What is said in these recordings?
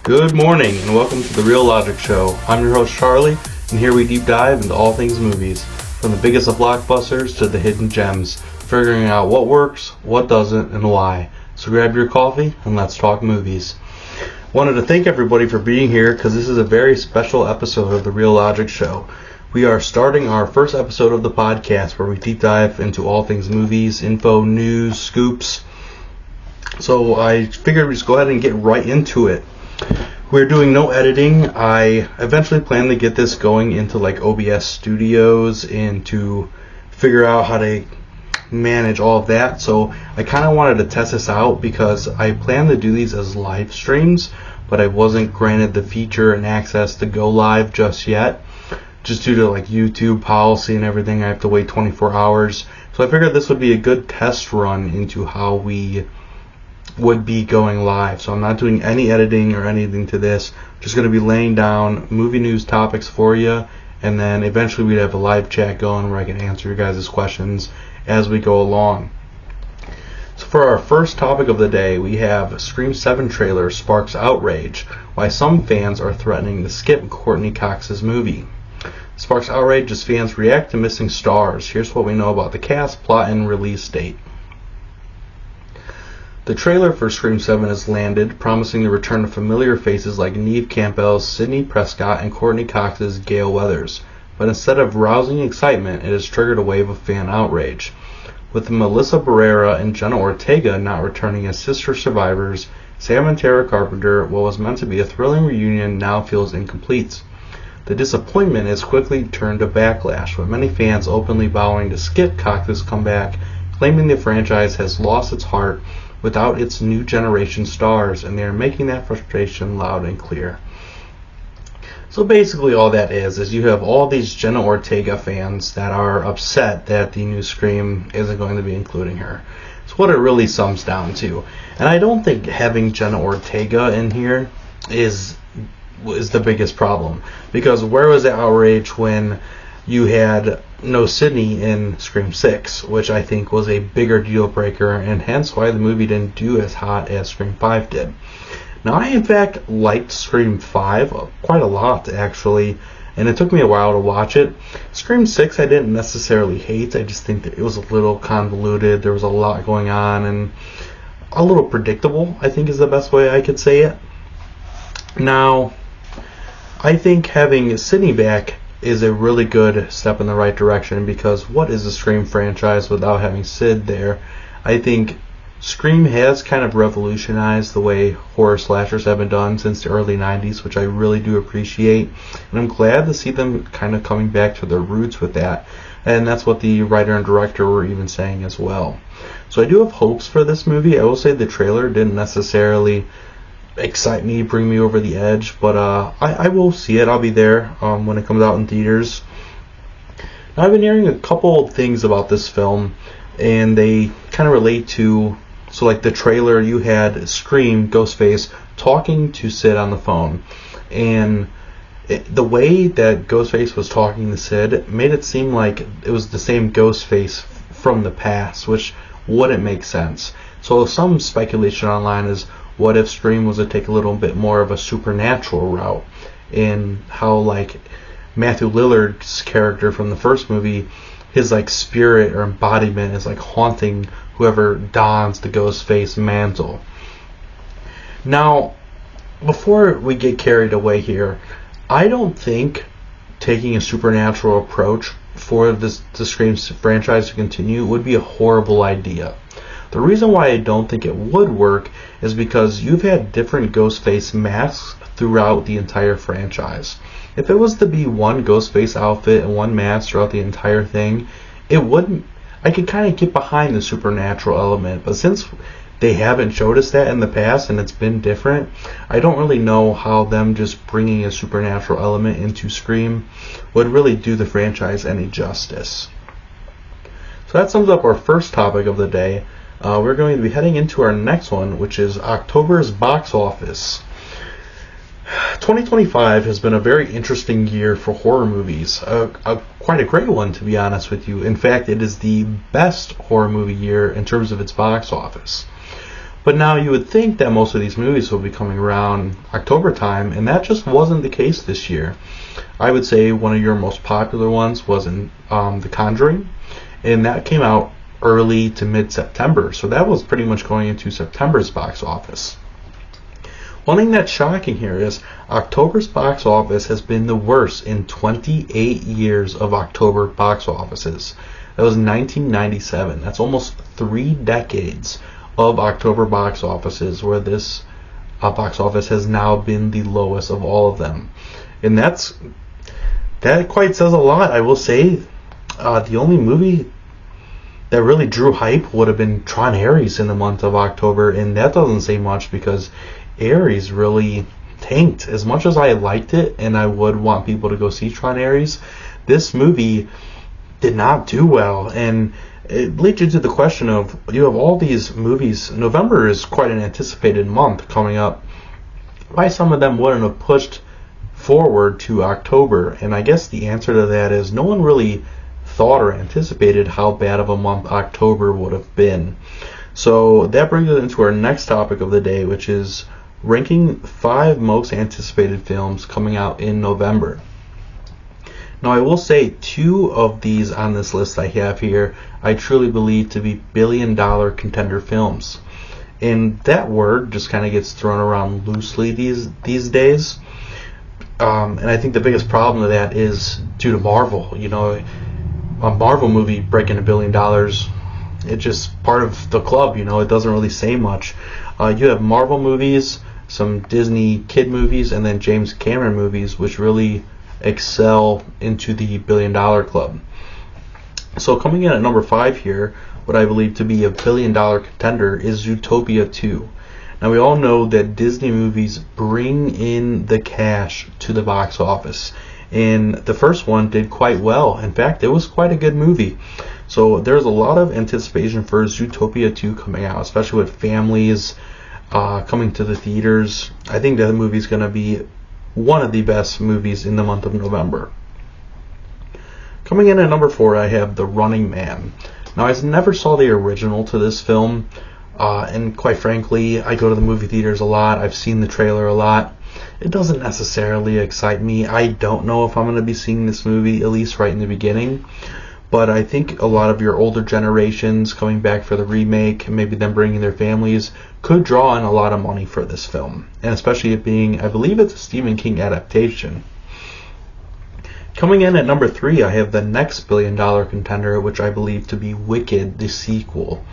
Good morning and welcome to the Real Logic Show. I'm your host Charlie, and here we deep dive into all things movies, from the biggest of blockbusters to the hidden gems, figuring out what works, what doesn't, and why. So grab your coffee and let's talk movies. Wanted to thank everybody for being here because this is a very special episode of the Real Logic Show. We are starting our first episode of the podcast where we deep dive into all things movies, info, news, scoops. So I figured we'd just go ahead and get right into it. We're doing no editing. I eventually plan to get this going into like OBS Studios and to figure out how to manage all of that. So I kind of wanted to test this out because I plan to do these as live streams, but I wasn't granted the feature and access to go live just yet. Just due to like YouTube policy and everything, I have to wait 24 hours. So I figured this would be a good test run into how we would be going live. So I'm not doing any editing or anything to this. I'm just going to be laying down movie news topics for you, and then eventually we'd have a live chat going where I can answer your guys' questions as we go along. So for our first topic of the day, we have Scream 7 trailer sparks outrage, why some fans are threatening to skip Courtney Cox's movie. Sparks outrage as fans react to missing stars. Here's what we know about the cast, plot, and release date. The trailer for Scream 7 has landed, promising the return of familiar faces like Neve Campbell's Sidney Prescott and Courtney Cox's Gale Weathers. But instead of rousing excitement, it has triggered a wave of fan outrage. With Melissa Barrera and Jenna Ortega not returning as sister survivors, Sam and Tara Carpenter, what was meant to be a thrilling reunion, now feels incomplete. The disappointment has quickly turned to backlash, with many fans openly vowing to skip Cox's comeback, claiming the franchise has lost its heart without its new generation stars, and they are making that frustration loud and clear. So basically all that is you have all these Jenna Ortega fans that are upset that the new Scream isn't going to be including her. It's what it really sums down to. And I don't think having Jenna Ortega in here is the biggest problem, because where was the outrage when you had no Sidney in Scream 6, which I think was a bigger deal breaker, and hence why the movie didn't do as hot as Scream 5 did. Now, I in fact liked Scream 5 quite a lot, actually, and it took me a while to watch it. Scream 6 I didn't necessarily hate. I just think that it was a little convoluted. There was a lot going on, and a little predictable, I think is the best way I could say it. Now, I think having Sidney back is a really good step in the right direction, because what is a Scream franchise without having Sid there? I think Scream has kind of revolutionized the way horror slashers have been done since the early 90s, which I really do appreciate, and I'm glad to see them kind of coming back to their roots with that, and that's what the writer and director were even saying as well. So I do have hopes for this movie. I will say the trailer didn't necessarily excite me, bring me over the edge, but I will see it. I'll be there when it comes out in theaters. Now, I've been hearing a couple of things about this film, and they kind of relate to, so like the trailer, you had Scream, Ghostface, talking to Sid on the phone, and the way that Ghostface was talking to Sid made it seem like it was the same Ghostface from the past, which wouldn't make sense. So some speculation online is, what if Scream was to take a little bit more of a supernatural route, in how like Matthew Lillard's character from the first movie, his like spirit or embodiment is like haunting whoever dons the Ghostface mantle. Now, before we get carried away here, I don't think taking a supernatural approach for the Scream franchise to continue would be a horrible idea. The reason why I don't think it would work is because you've had different Ghostface masks throughout the entire franchise. If it was to be one Ghostface outfit and one mask throughout the entire thing, it wouldn't. I could kind of get behind the supernatural element, but since they haven't showed us that in the past and it's been different, I don't really know how them just bringing a supernatural element into Scream would really do the franchise any justice. So that sums up our first topic of the day. We're going to be heading into our next one, which is October's box office. 2025 has been a very interesting year for horror movies. Quite a great one, to be honest with you. In fact, it is the best horror movie year in terms of its box office. But now you would think that most of these movies will be coming around October time, and that just wasn't the case this year. I would say one of your most popular ones was in The Conjuring, and that came out early to mid-September, so that was pretty much going into September's box office. One thing that's shocking here is October's box office has been the worst in 28 years of October box offices. That was 1997. That's almost 3 decades of October box offices where this box office has now been the lowest of all of them. And that quite says a lot. I will say the only movie that really drew hype would have been Tron Ares in the month of October, and that doesn't say much because Ares really tanked. As much as I liked it and I would want people to go see Tron Ares, this movie did not do well, and it leads you to the question of, you have all these movies. November is quite an anticipated month coming up. Why some of them wouldn't have pushed forward to October? And I guess the answer to that is no one really thought or anticipated how bad of a month October would have been. So that brings us into our next topic of the day, which is ranking 5 most anticipated films coming out in November. Now, I will say 2 of these on this list I have here I truly believe to be billion-dollar contender films. And that word just kind of gets thrown around loosely these days. And I think the biggest problem to that is due to Marvel. You know, a Marvel movie breaking $1 billion, it's just part of the club. You know, it doesn't really say much. You have Marvel movies, some Disney kid movies, and then James Cameron movies, which really excel into the $1 billion club. So coming in at number 5 here, what I believe to be a $1 billion contender is Zootopia 2. Now, we all know that Disney movies bring in the cash to the box office, and the first one did quite well. In fact, it was quite a good movie. So there's a lot of anticipation for Zootopia 2 coming out, especially with families coming to the theaters. I think that movie is going to be one of the best movies in the month of November. Coming in at number 4, I have The Running Man. Now, I never saw the original to this film, and quite frankly, I go to the movie theaters a lot. I've seen the trailer a lot. It doesn't necessarily excite me. I don't know if I'm going to be seeing this movie, at least right in the beginning. But I think a lot of your older generations coming back for the remake, maybe them bringing their families, could draw in a lot of money for this film. And especially it being, I believe it's a Stephen King adaptation. Coming in at number 3, I have the next $1 billion contender, which I believe to be Wicked, the sequel.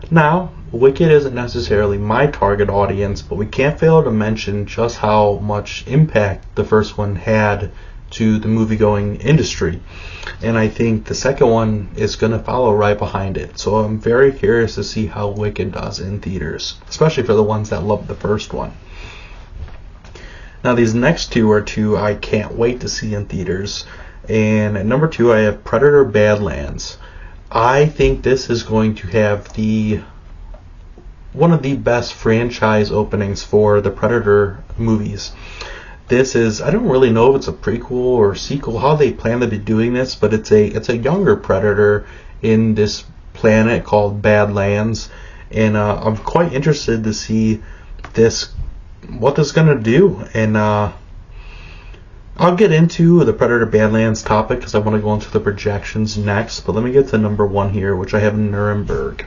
Now, Wicked isn't necessarily my target audience, but we can't fail to mention just how much impact the first one had to the movie-going industry. And I think the second one is going to follow right behind it. So I'm very curious to see how Wicked does in theaters, especially for the ones that loved the first one. Now, these next 2 are 2 I can't wait to see in theaters. And at number 2, I have Predator Badlands. I think this is going to have one of the best franchise openings for the Predator movies. This is, I don't really know if it's a prequel or sequel, how they plan to be doing this, but it's a younger Predator in this planet called Badlands, and I'm quite interested to see what this is going to do. And I'll get into the Predator Badlands topic because I want to go into the projections next, but let me get to number 1 here, which I have Nuremberg.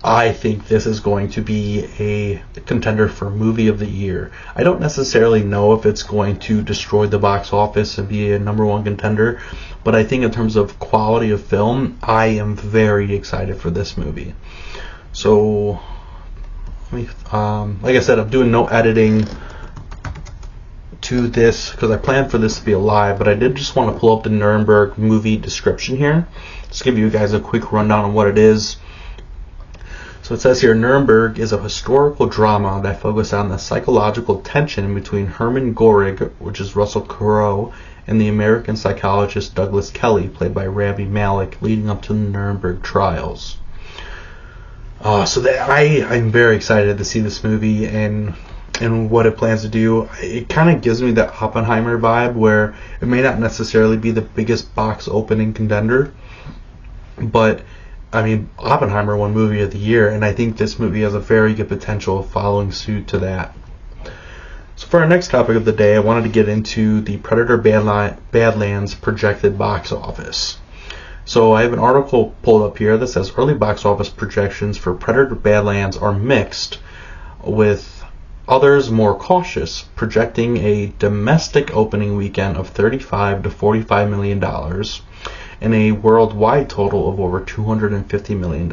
I think this is going to be a contender for Movie of the Year. I don't necessarily know if it's going to destroy the box office and be a number 1 contender, but I think in terms of quality of film, I am very excited for this movie. So, like I said, I'm doing no editing to this because I planned for this to be a live, but I did just want to pull up the Nuremberg movie description here. Just give you guys a quick rundown on what it is. So it says here, Nuremberg is a historical drama that focuses on the psychological tension between Hermann Goring, which is Russell Crowe, and the American psychologist Douglas Kelly, played by Rami Malek, leading up to the Nuremberg trials. I'm very excited to see this movie and what it plans to do. It kind of gives me that Oppenheimer vibe, where it may not necessarily be the biggest box opening contender, but I mean, Oppenheimer won Movie of the Year, and I think this movie has a very good potential of following suit to that. So for our next topic of the day, I wanted to get into the Predator Badlands projected box office. So I have an article pulled up here that says early box office projections for Predator Badlands are mixed, with others more cautious, projecting a domestic opening weekend of $35 to $45 million and a worldwide total of over $250 million.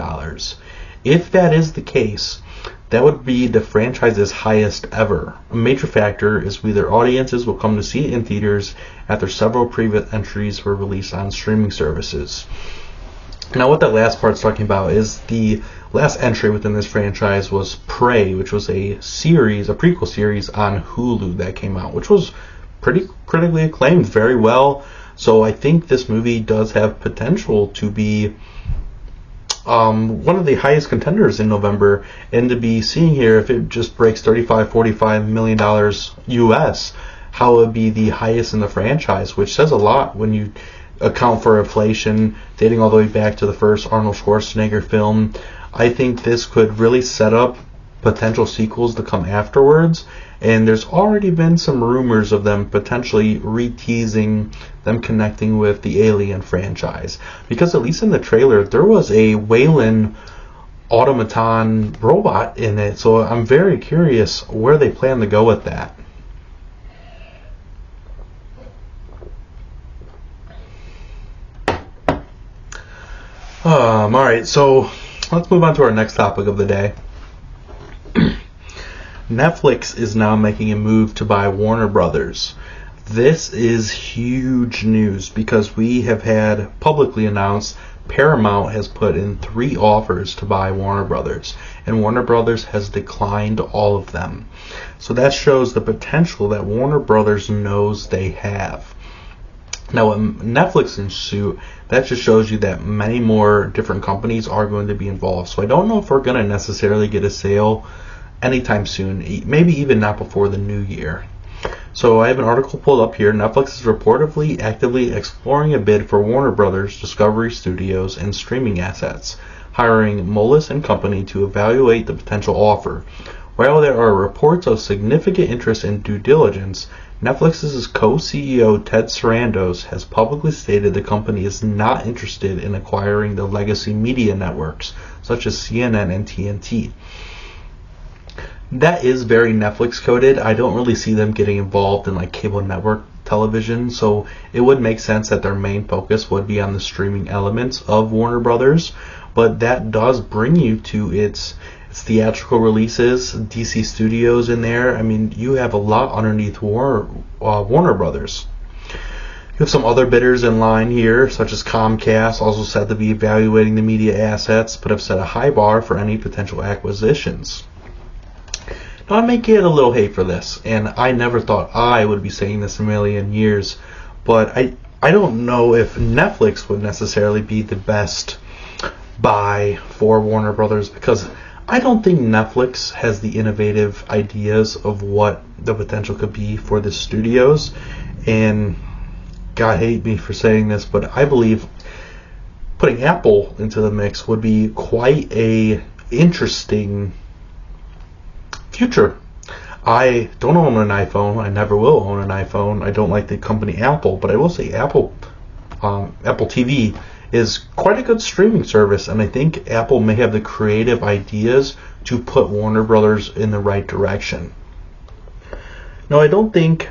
If that is the case, that would be the franchise's highest ever. A major factor is whether audiences will come to see it in theaters after several previous entries were released on streaming services. Now, what that last part's talking about is the last entry within this franchise was Prey, which was a prequel series on Hulu that came out, which was pretty critically acclaimed very well. So I think this movie does have potential to be one of the highest contenders in November, and to be seeing here if it just breaks $45 million US, how it would be the highest in the franchise, which says a lot when you account for inflation dating all the way back to the first Arnold Schwarzenegger film. I think this could really set up potential sequels to come afterwards, and there's already been some rumors of them potentially re-teasing them connecting with the Alien franchise, because at least in the trailer there was a Weyland automaton robot in it, so I'm very curious where they plan to go with that. Alright, so let's move on to our next topic of the day. Netflix is now making a move to buy Warner Brothers. This is huge news because we have had publicly announced Paramount has put in 3 offers to buy Warner Brothers, and Warner Brothers has declined all of them. So that shows the potential that Warner Brothers knows they have. Now, with Netflix in suit, that just shows you that many more different companies are going to be involved. So I don't know if we're going to necessarily get a sale anytime soon, maybe even not before the new year. So I have an article pulled up here. Netflix is reportedly actively exploring a bid for Warner Brothers, Discovery Studios, and streaming assets, hiring Moelis & Company to evaluate the potential offer. While there are reports of significant interest in due diligence, Netflix's co-CEO Ted Sarandos has publicly stated the company is not interested in acquiring the legacy media networks, such as CNN and TNT. That is very Netflix coded. I don't really see them getting involved in like cable network television, so it would make sense that their main focus would be on the streaming elements of Warner Brothers, but that does bring you to its theatrical releases, DC Studios in there. I mean, you have a lot underneath Warner Brothers. You have some other bidders in line here, such as Comcast, also said to be evaluating the media assets, but have set a high bar for any potential acquisitions. Now, I may get a little hate for this, and I never thought I would be saying this a million years, but I don't know if Netflix would necessarily be the best buy for Warner Brothers, because I don't think Netflix has the innovative ideas of what the potential could be for the studios, and God hate me for saying this, but I believe putting Apple into the mix would be quite a interesting future. I don't own an iPhone. I never will own an iPhone. I don't like the company Apple, but I will say Apple TV is quite a good streaming service, and I think Apple may have the creative ideas to put Warner Brothers in the right direction. Now, I don't think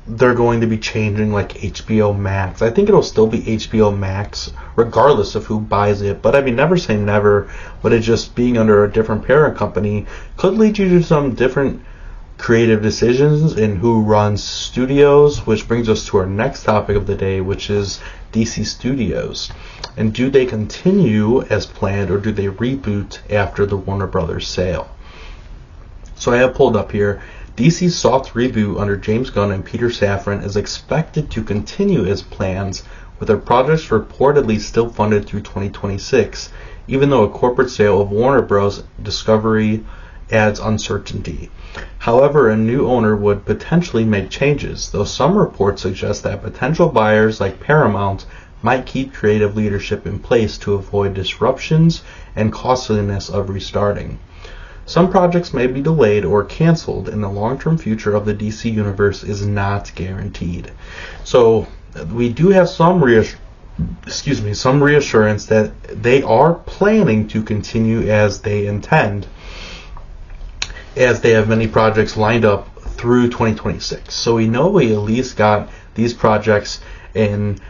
they're going to be changing like HBO Max. I think it'll still be HBO Max regardless of who buys it. But I mean, never say never, but it just being under a different parent company could lead you to some different creative decisions in who runs studios, which brings us to our next topic of the day, which is DC Studios. And do they continue as planned, or do they reboot after the Warner Brothers sale? So I have pulled up here, DC's soft reboot under James Gunn and Peter Safran is expected to continue as plans, with their projects reportedly still funded through 2026, even though a corporate sale of Warner Bros. Discovery adds uncertainty. However, a new owner would potentially make changes, though some reports suggest that potential buyers like Paramount might keep creative leadership in place to avoid disruptions and costliness of restarting. Some projects may be delayed or canceled, and the long-term future of the DC Universe is not guaranteed. So we do have some reassurance that they are planning to continue as they intend, as they have many projects lined up through 2026. So we know we at least got these projects, and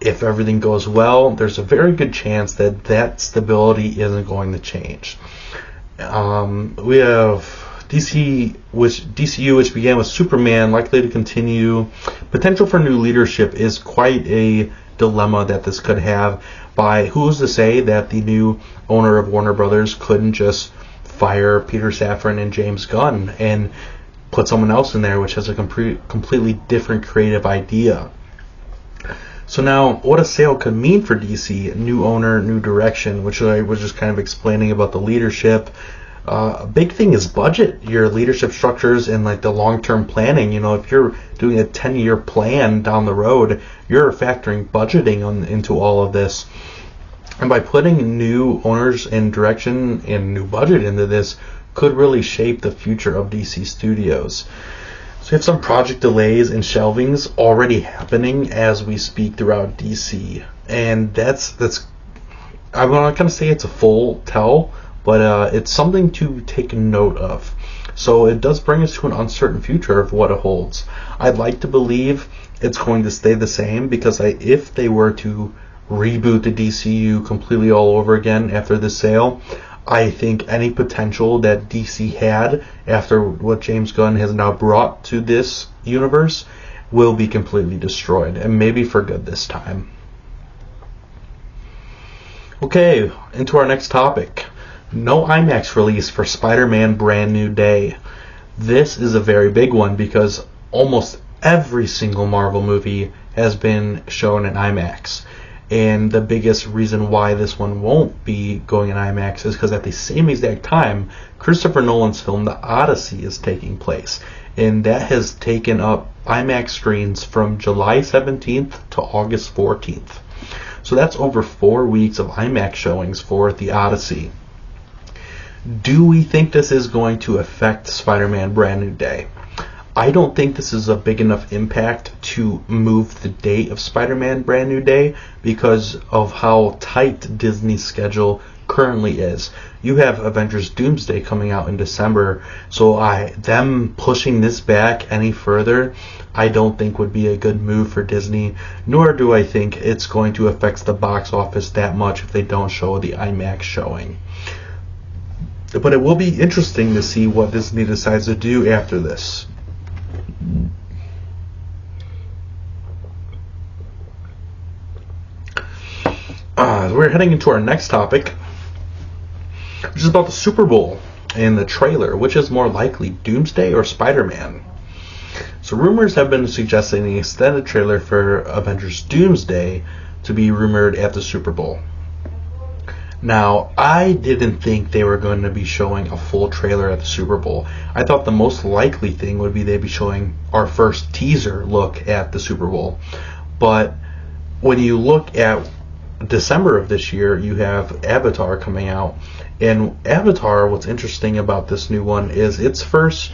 if everything goes well, there's a very good chance that that stability isn't going to change. We have DCU, which began with Superman, likely to continue. Potential for new leadership is quite a dilemma that this could have. By who's to say that the new owner of Warner Brothers couldn't just fire Peter Safran and James Gunn and put someone else in there which has a completely different creative idea. So now, what a sale could mean for DC: new owner, new direction, which I was just kind of explaining about the leadership. A big thing is budget, your leadership structures, and like the long-term planning. If you're doing a 10-year plan down the road, you're factoring budgeting into all of this. And by putting new owners and direction and new budget into this, could really shape the future of DC Studios. So we have some project delays and shelvings already happening as we speak throughout DC, and that's I'm not going to say it's a full tell, but it's something to take note of. So it does bring us to an uncertain future of what it holds. I'd like to believe it's going to stay the same, because if they were to reboot the DCU completely all over again after the sale, I think any potential that DC had after what James Gunn has now brought to this universe will be completely destroyed, and maybe for good this time. Okay, into our next topic. No IMAX release for Spider-Man Brand New Day. This is a very big one because almost every single Marvel movie has been shown in IMAX. And the biggest reason why this one won't be going in IMAX is because at the same exact time, Christopher Nolan's film The Odyssey is taking place. And that has taken up IMAX screens from July 17th to August 14th. So that's over 4 weeks of IMAX showings for The Odyssey. Do we think this is going to affect Spider-Man Brand New Day? I don't think this is a big enough impact to move the date of Spider-Man Brand New Day because of how tight Disney's schedule currently is. You have Avengers Doomsday coming out in December, so them pushing this back any further, I don't think would be a good move for Disney, nor do I think it's going to affect the box office that much if they don't show the IMAX showing. But it will be interesting to see what Disney decides to do after this. We're heading into our next topic, which is about the Super Bowl and the trailer. Which is more likely, Doomsday or Spider-Man? So rumors have been suggesting the extended trailer for Avengers Doomsday to be rumored at the Super Bowl. Now, I didn't think they were going to be showing a full trailer at the Super Bowl. I thought the most likely thing would be they'd be showing our first teaser look at the Super Bowl. But when you look at December of this year, you have Avatar coming out. And Avatar, what's interesting about this new one is its first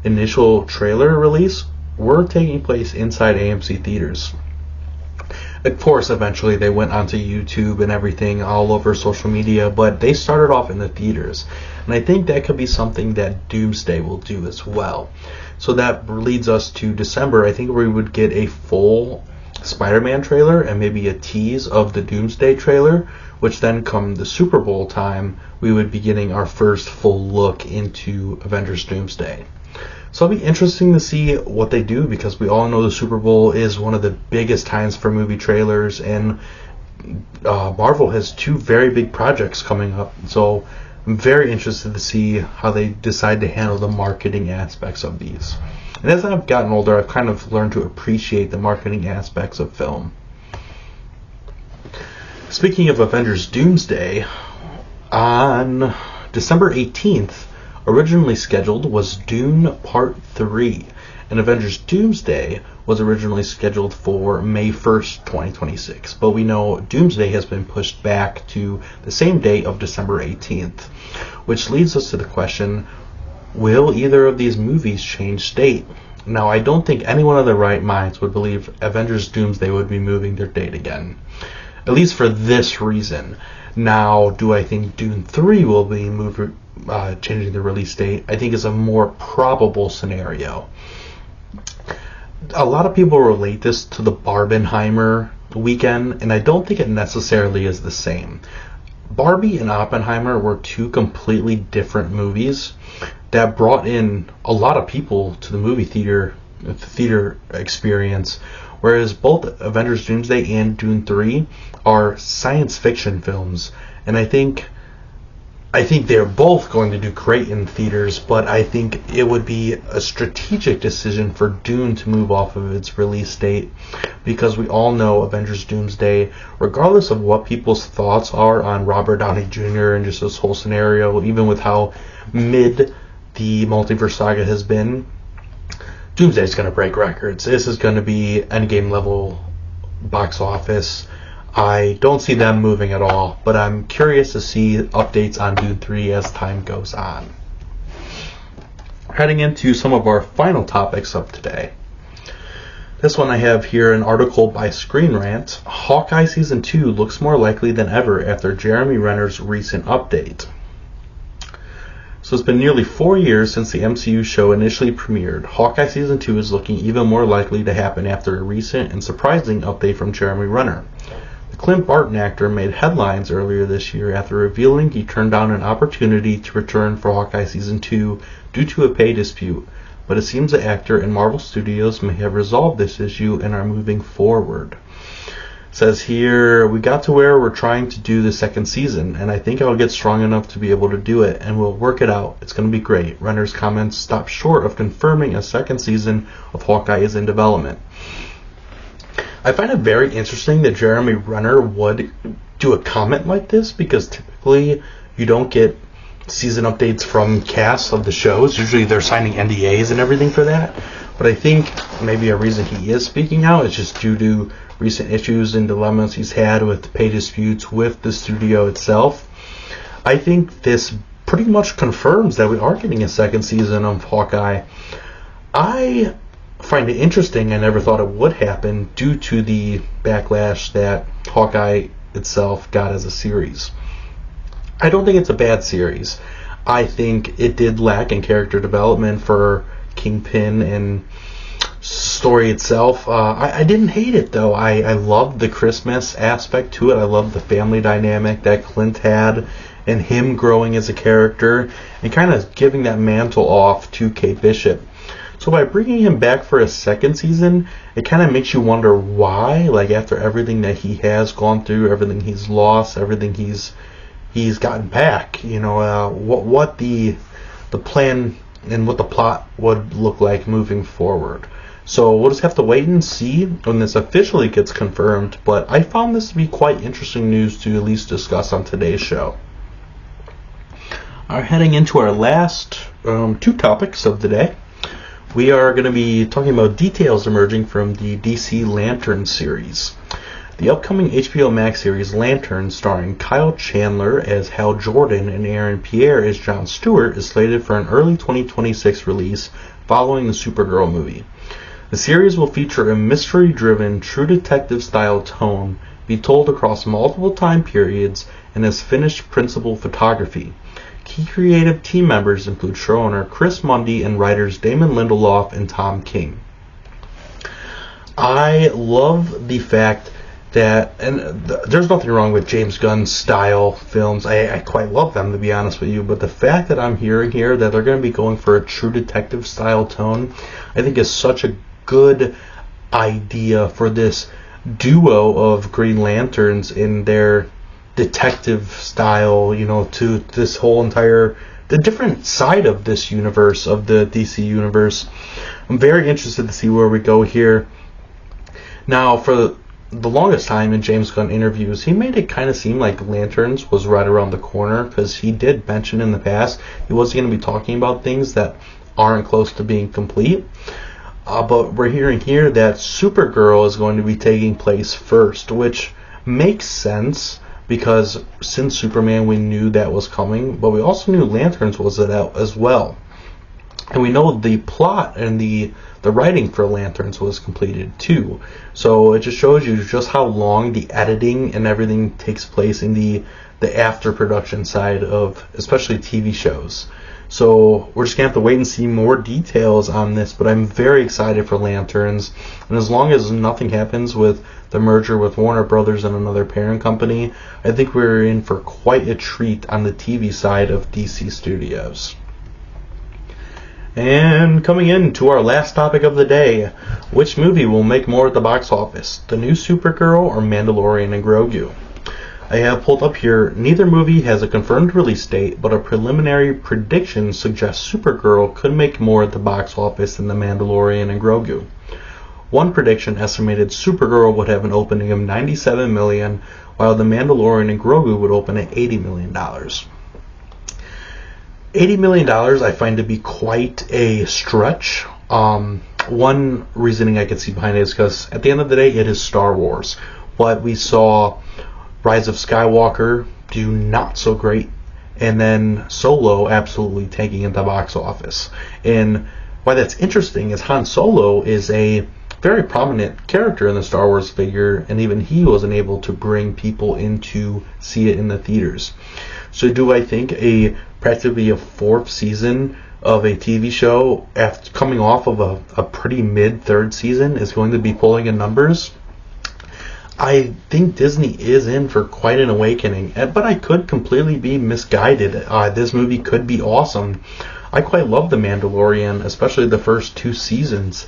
initial trailer release were taking place inside AMC theaters. Of course, eventually they went onto YouTube and everything all over social media, but they started off in the theaters. And I think that could be something that Doomsday will do as well. So that leads us to December. I think we would get a full Spider-Man trailer and maybe a tease of the Doomsday trailer, which then come the Super Bowl time, we would be getting our first full look into Avengers Doomsday. So it'll be interesting to see what they do, because we all know the Super Bowl is one of the biggest times for movie trailers, and Marvel has 2 very big projects coming up. So I'm very interested to see how they decide to handle the marketing aspects of these. And as I've gotten older, I've kind of learned to appreciate the marketing aspects of film. Speaking of Avengers Doomsday, on December 18th, originally scheduled was Dune Part 3. and Avengers Doomsday was originally scheduled for May 1st, 2026, but we know Doomsday has been pushed back to the same date of December 18th, which leads us to the question, will either of these movies change date? Now, I don't think anyone of their right minds would believe Avengers Doomsday would be moving their date again, at least for this reason. Now, do I think Dune 3 will be changing the release date? I think is a more probable scenario. A lot of people relate this to the Barbenheimer weekend, and I don't think it necessarily is the same. Barbie and Oppenheimer were two completely different movies that brought in a lot of people to the movie theater, the theater experience, whereas both Avengers Doomsday and Dune 3 are science fiction films, and I think they're both going to do great in theaters, but I think it would be a strategic decision for Dune to move off of its release date, because we all know Avengers Doomsday, regardless of what people's thoughts are on Robert Downey Jr. and just this whole scenario, even with how mid the multiverse saga has been, Doomsday is going to break records. This is going to be Endgame level box office. I don't see them moving at all, but I'm curious to see updates on Dune 3 as time goes on. Heading into some of our final topics of today. This one I have here, an article by Screen Rant. Hawkeye Season 2 looks more likely than ever after Jeremy Renner's recent update. So it's been nearly 4 years since the MCU show initially premiered. Hawkeye Season 2 is looking even more likely to happen after a recent and surprising update from Jeremy Renner. The Clint Barton actor made headlines earlier this year after revealing he turned down an opportunity to return for Hawkeye Season 2 due to a pay dispute, but it seems the actor and Marvel Studios may have resolved this issue and are moving forward. It says here, we got to where we're trying to do the second season, and I think I'll get strong enough to be able to do it, and we'll work it out. It's going to be great. Renner's comments stop short of confirming a second season of Hawkeye is in development. I find it very interesting that Jeremy Renner would do a comment like this, because typically you don't get season updates from casts of the shows. Usually they're signing NDAs and everything for that. But I think maybe a reason he is speaking out is just due to recent issues and dilemmas he's had with pay disputes with the studio itself. I think this pretty much confirms that we are getting a second season of Hawkeye. I find it interesting. I never thought it would happen due to the backlash that Hawkeye itself got as a series. I don't think it's a bad series. I think it did lack in character development for Kingpin and story itself. I didn't hate it though. I loved the Christmas aspect to it. I loved the family dynamic that Clint had and him growing as a character and kind of giving that mantle off to Kate Bishop. So by bringing him back for a second season, it kind of makes you wonder why, like after everything that he has gone through, everything he's lost, everything he's gotten back, what the plan and what the plot would look like moving forward. So we'll just have to wait and see when this officially gets confirmed, but I found this to be quite interesting news to at least discuss on today's show. Heading into our last two topics of the day, we are going to be talking about details emerging from the DC Lanterns series. The upcoming HBO Max series Lanterns, starring Kyle Chandler as Hal Jordan and Aaron Pierre as Jon Stewart, is slated for an early 2026 release following the Supergirl movie. The series will feature a mystery-driven, True Detective-style tone, be told across multiple time periods, and has finished principal photography. Key creative team members include showrunner Chris Mundy and writers Damon Lindelof and Tom King. I love the fact that, and there's nothing wrong with James Gunn's style films. I quite love them, to be honest with you, but the fact that I'm hearing here that they're going to be going for a True Detective style tone, I think is such a good idea for this duo of Green Lanterns in their detective style, to this whole entire, the different side of this universe, of the DC universe. I'm very interested to see where we go here. Now, for the longest time in James Gunn interviews, he made it kind of seem like Lanterns was right around the corner, because he did mention in the past he wasn't going to be talking about things that aren't close to being complete. But we're hearing here that Supergirl is going to be taking place first, which makes sense because since Superman we knew that was coming, but we also knew Lanterns was out as well. And we know the plot and the writing for Lanterns was completed too. So it just shows you just how long the editing and everything takes place in the after production side of especially TV shows. So we're just going to have to wait and see more details on this, but I'm very excited for Lanterns. And as long as nothing happens with the merger with Warner Brothers and another parent company, I think we're in for quite a treat on the TV side of DC Studios. And coming in to our last topic of the day, which movie will make more at the box office? The new Supergirl or Mandalorian and Grogu? I have pulled up here, neither movie has a confirmed release date, but a preliminary prediction suggests Supergirl could make more at the box office than The Mandalorian and Grogu. One prediction estimated Supergirl would have an opening of $97 million, while The Mandalorian and Grogu would open at $80 million. $80 million I find to be quite a stretch. One reasoning I could see behind it is because at the end of the day it is Star Wars. But we saw Rise of Skywalker do not so great, and then Solo absolutely taking in the box office. And why that's interesting is Han Solo is a very prominent character in the Star Wars figure, and even he wasn't able to bring people in to see it in the theaters. So do I think practically a fourth season of a TV show after coming off of a pretty mid third season is going to be pulling in numbers? I think Disney is in for quite an awakening, but I could completely be misguided. This movie could be awesome. I quite love The Mandalorian, especially the first 2 seasons.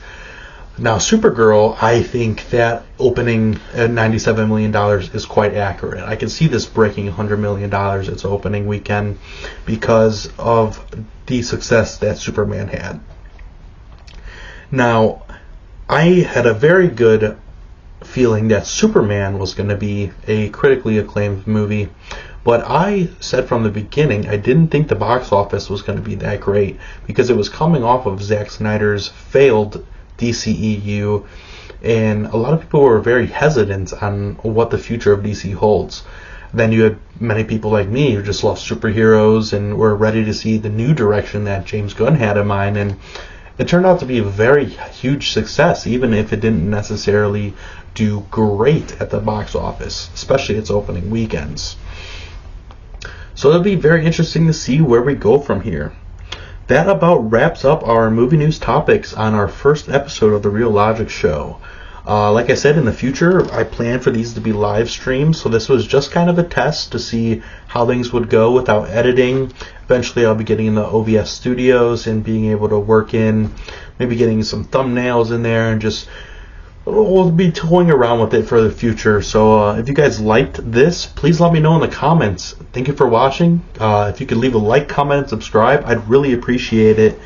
Now, Supergirl, I think that opening at $97 million is quite accurate. I can see this breaking $100 million its opening weekend because of the success that Superman had. Now, I had a very good feeling that Superman was going to be a critically acclaimed movie, but I said from the beginning I didn't think the box office was going to be that great because it was coming off of Zack Snyder's failed DCEU, and a lot of people were very hesitant on what the future of DC holds. Then you had many people like me who just love superheroes and were ready to see the new direction that James Gunn had in mind, and it turned out to be a very huge success, even if it didn't necessarily do great at the box office, especially its opening weekends. So it'll be very interesting to see where we go from here. That about wraps up our movie news topics on our first episode of The Real Logic Show. Like I said, in the future, I plan for these to be live streams, so this was just kind of a test to see how things would go without editing. Eventually, I'll be getting in the OBS studios and being able to work in, maybe getting some thumbnails in there, and just we'll be toying around with it for the future. So if you guys liked this, please let me know in the comments. Thank you for watching. If you could leave a like, comment, and subscribe, I'd really appreciate it.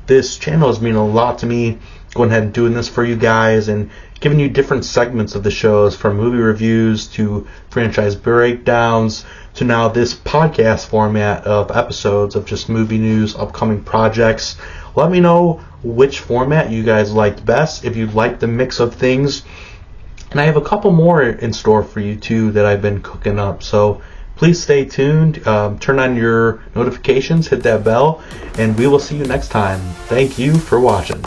This channel has meant a lot to me, going ahead and doing this for you guys and giving you different segments of the shows, from movie reviews to franchise breakdowns to now this podcast format of episodes of just movie news, upcoming projects. Let me know which format you guys liked best, if you like the mix of things. And I have a couple more in store for you too that I've been cooking up. So please stay tuned, turn on your notifications, hit that bell, and we will see you next time. Thank you for watching.